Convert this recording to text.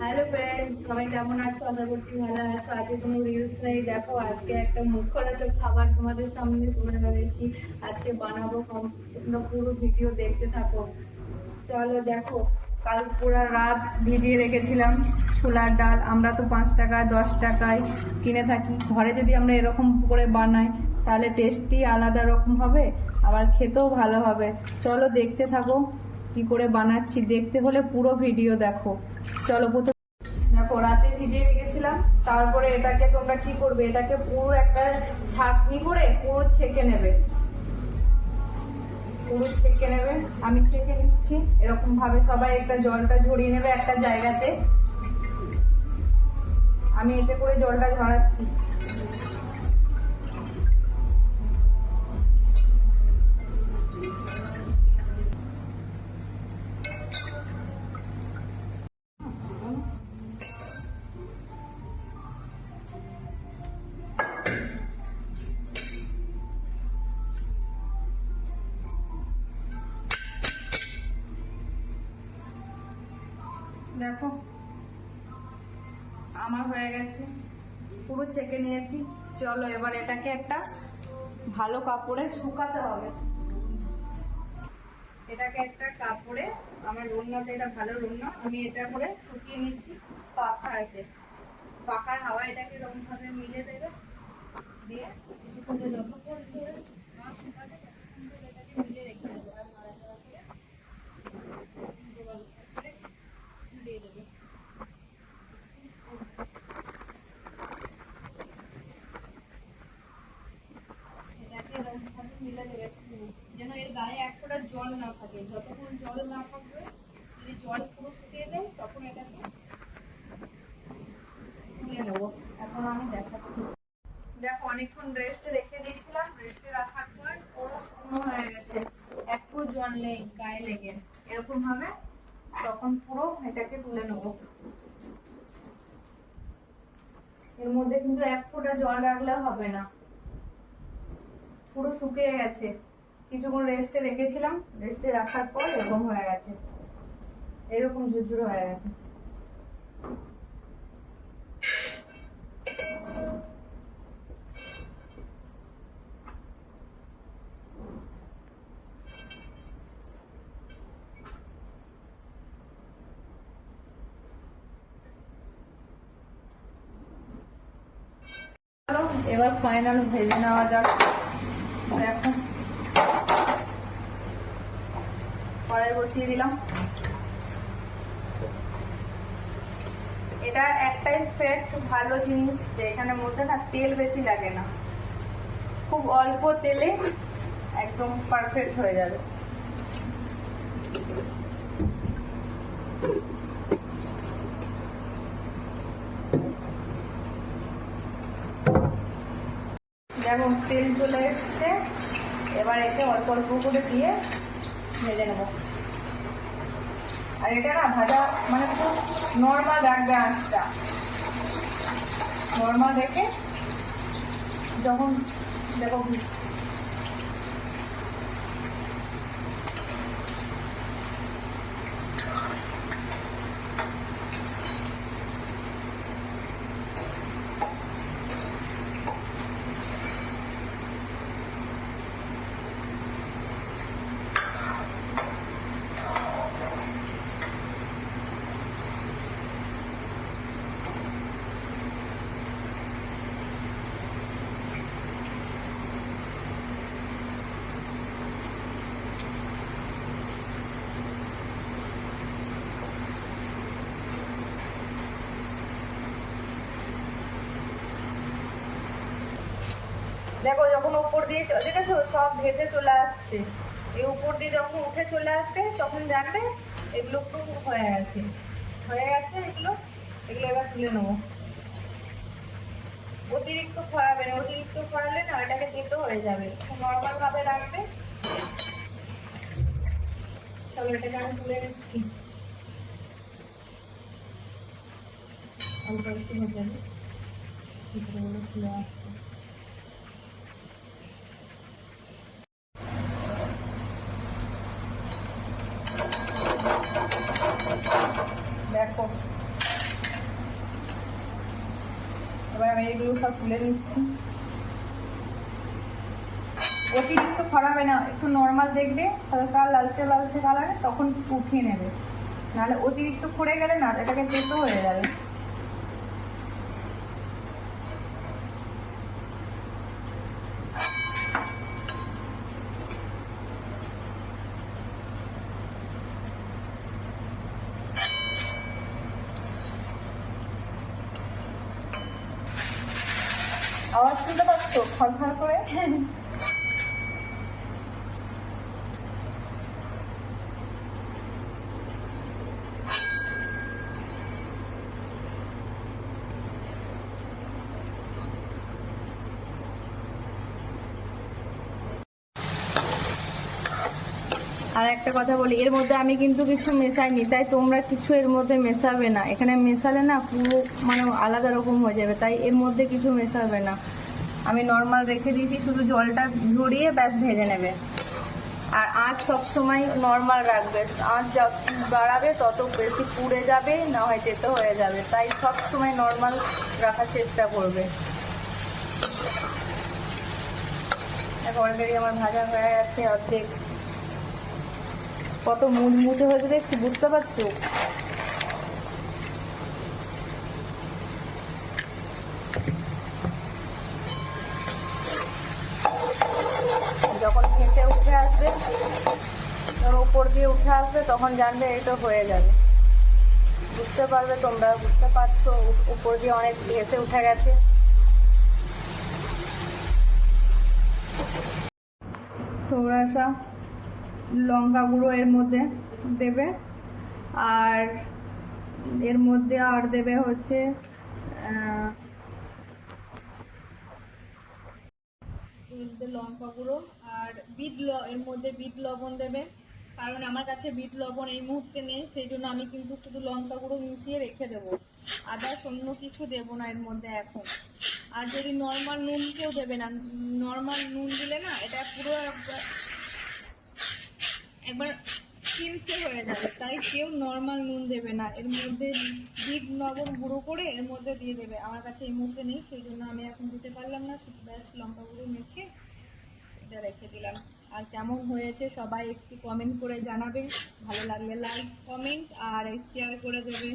Hello friends, সবাই কেমন আছো? আশা করছি ভালো আছো। আজকে কোনো রিলস নেই, দেখো আজকে একটা মুখরোচক খাবার তোমাদের সামনে তুলে ধরেছি। আজকে বানাবো, তোমরা পুরো ভিডিও দেখতে থাকো। চলো দেখো, কাল পুরো রাত ভিজিয়ে রেখেছিলাম ছোলার ডাল। আমরা তো 5 টাকা 10 টাকায় কিনে থাকি। ঘরে যদি আমরা এরকম করে বানাই তাহলে টেস্টই আলাদা রকম হবে, আবার খেতেও ভালো হবে। চলো দেখতে থাকো কি করে বানাচ্ছি। দেখতে হলে পুরো ভিডিও দেখো। চলো প্রথমে দেখো, রাতে ভিজিয়ে রেখেছিলাম। তারপরে এটাকে তোমরা কি করবে, এটাকে পুরো একটা ছাঁকনি করে পুরো ছেঁকে নেবে। পুরো ছেঁকে নেবে, আমি ছেঁকে নিচ্ছি। এরকম ভাবে সবাই একটা জলটা ঝরিয়ে নেবে একটা জায়গাতে। আমি এতে করে জলটা ঝরাচ্ছি। দেখো আমার হয়ে গেছে, পুরো ছেঁকে নিয়েছি। চলো এবার এটাকে একটা ভালো কাপড়ে শুকাতে হবে। এটাকে একটা কাপড়ে, আমার রুমালটা এটা ভালো রুমাল, আমি এটা করে শুকিয়ে নিচ্ছি পাখাতে। পাখার হাওয়া এটাকে এরকম ভাবে মিলে দেবে, দিয়ে কিছুক্ষণ যতক্ষণ ধরে না শুকাবে ততক্ষণ ধরে এটাকে মিলে রেখে দেবো। আর নাড়াচাড়া করে দিয়ে দেবে। এটাকে এরকম ভাবে মিলে দেবে, যেন এর গায়ে এক ফোঁটা জল না থাকে। যতক্ষণ জল না থাকবে, যদি জল পুরো শুকিয়ে যায় তখন এটাকে তুলে নেবো। এখন আমি দেখাচ্ছি। দেখো অনেকক্ষণ রেস্টে রেখে দিয়েছিলাম, রেস্টে রাখার পর পুরো শুকনো হয়ে গেছে, একটু জল নেই গায়ে লেগে। এরকম ভাবে তখন পুরো এটাকে তুলে নেবো। এর মধ্যে কিন্তু এক ফোঁটা জল রাখলে হবে না, পুরো শুকিয়ে গেছে। কিছুক্ষণ রেস্টে রেখেছিলাম, রেস্টে রাখার পর এরকম হয়ে গেছে, এরকম ঝুরঝুর হয়ে গেছে। এবার ফাইনাল ভেজে নেওয়া যাক। দেখো কড়াই বসিয়ে দিলাম। এটা একটাই ফ্যাক্ট ভালো জিনিস যে এখানের মধ্যে না তেল বেশি লাগে না, খুব অল্প তেলে একদম পারফেক্ট হয়ে যাবে। দেখো তেল চলে এসছে, এবার একে অল্প অল্প করে দিয়ে ভেজে নেবো। আর এটা না ভাজা মানে খুব নর্মাল রাখবে, আঁচটা নর্মাল রেখে যখন দেখো দেখো যখন উপর দিয়ে দেখেছো সব ভেজে চলে আসছে, এই উপর দিয়ে যখন উঠে চলে আসবে তখন জানবে এগুলো একটু হয়ে গেছে, হয়ে গেছে এগুলো। এগুলো এবার তুলে নেবো। অতিরিক্ত ফোড়াবে না, অতিরিক্ত ফোড়ালে না এটাকে তেতো হয়ে যাবে। নর্মাল ভাবে রাখবে। চলো এটাকে আমি তুলে নিচ্ছি। অল্প একটু ভেজে নিই, ভিতরেগুলো খুলে আসছে। দেখো এবার আমি এগুলো সব তুলে নিচ্ছি। অতিরিক্ত খরাবে না, একটু নর্মাল দেখবে হালকা লালচে লালচে কালারে, তখন উঠিয়ে নেবে, নাহলে অতিরিক্ত খড়ে গেলে না এটাকে তেতো হয়ে যাবে। আওয়াজ শুনতে পাচ্ছ খড়খড় করে? আর একটা কথা বলি, এর মধ্যে আমি কিন্তু কিছু মেশাইনি, তাই তোমরা কিছু এর মধ্যে মেশাবে না। এখানে মেশালে না পুরো মানে আলাদা রকম হয়ে যাবে, তাই এর মধ্যে কিছু মেশাবে না। আমি নর্মাল রেখে দিয়েছি, শুধু জলটা ঝরিয়ে ব্যাস ভেজে নেবে। আর আঁচ সবসময় নর্মাল রাখবে, আঁচ যত বাড়াবে তত বেশি পুড়ে যাবে, না হয় তেতো হয়ে যাবে, তাই সবসময় নর্মাল রাখার চেষ্টা করবে। অলরেডি আমার ভাজা হয়ে গেছে অর্ধেক। কত মুচমুচে হয়েছে দেখছি, বুঝতে পারছো? যখন খেতে উঠে আসবে, উপর দিয়ে উঠে আসবে, তখন জানবে এটা হয়ে যাবে। বুঝতে পারবে, তোমরা বুঝতে পারছো উপর দিয়ে অনেক ভেসে উঠে গেছে। থোড়া সা লঙ্কা গুঁড়ো এর মধ্যে দেবে, আর এর মধ্যে আর দেবে হচ্ছে লঙ্কা গুঁড়ো, আর এর মধ্যে বিট লবণ দেবে। কারণ আমার কাছে বিট লবণ এই মুহূর্তে নেই, সেই জন্য আমি কিন্তু শুধু লঙ্কা গুঁড়ো মিশিয়ে রেখে দেবো, আদার্স অন্য কিছু দেবো না এর মধ্যে এখন। আর যদি নর্মাল নুন কেউ দেবে না, নর্মাল নুন দিলে না এটা পুরো একবার চিনতে হয়ে যাবে, তাই কেউ নর্মাল নুন দেবে না, এর মধ্যে বিট লবণ গুঁড়ো করে এর মধ্যে দিয়ে দেবে। আমার কাছে এই মুহূর্তে নেই, সেই জন্য আমি এখন দিতে পারলাম না, শুধু ব্যাস লঙ্কা গুঁড়ো মেখে এটা রেখে দিলাম। আর কেমন হয়েছে সবাই একটু কমেন্ট করে জানাবে, ভালো লাগলে লাইক কমেন্ট আর শেয়ার করে দেবে।